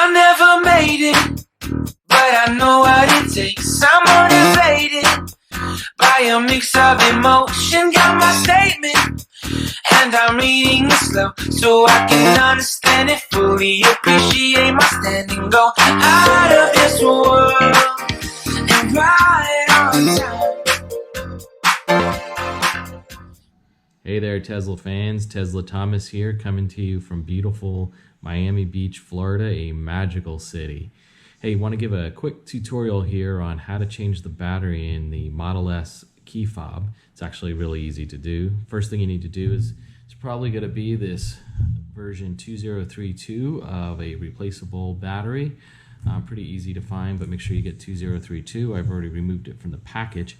I never made it, but I know what it takes. I'm motivated by a mix of emotion. Got my statement, and I'm reading it slow so I can understand it fully. Appreciate my standing, go out of this world and ride on time. Hey there, Tesla fans. Tesla Thomas here, coming to you from beautiful Miami Beach, Florida, a magical city. Hey, want to give a quick tutorial here on how to change the battery in the Model S key fob. It's actually really easy to do. First thing you need to do is, it's probably going to be this version 2032 of a replaceable battery. Pretty easy to find, but make sure you get 2032. I've already removed it from the package.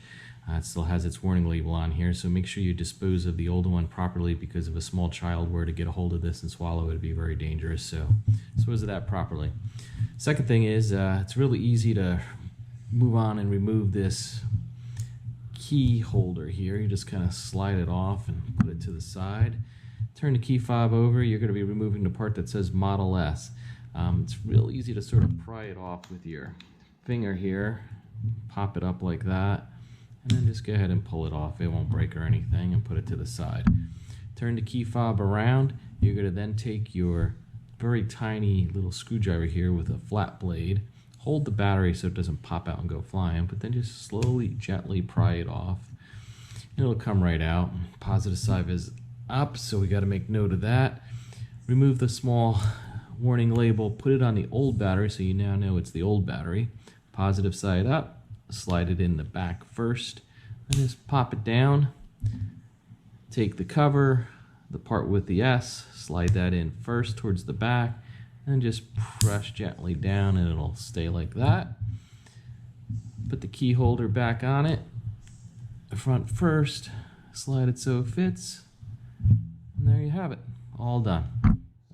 It still has its warning label on here, so make sure you dispose of the older one properly, because if a small child were to get a hold of this and swallow it, it'd be very dangerous. So dispose of that properly. Second thing is, it's really easy to move on and remove this key holder here. You just kind of slide it off and put it to the side. Turn the key fob over. You're going to be removing the part that says Model S. It's real easy to sort of pry it off with your finger here. Pop it up like that, and then just go ahead and pull it off. It won't break or anything, and put it to the side. Turn the key fob around. You're going to then take your very tiny little screwdriver here with a flat blade. Hold the battery so it doesn't pop out and go flying, but then just slowly, gently pry it off. And it'll come right out. Positive side is up, so we got to make note of that. Remove the small warning label, put it on the old battery so you now know it's the old battery. Positive side up. Slide it in the back first, and just pop it down. Take the cover, the part with the S, slide that in first towards the back, and just press gently down, and it'll stay like that. Put the key holder back on it, the front first, slide it so it fits, and there you have it, all done.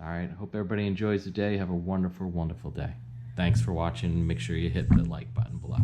All right, hope everybody enjoys the day. Have a wonderful, wonderful day. Thanks for watching. Make sure you hit the like button below.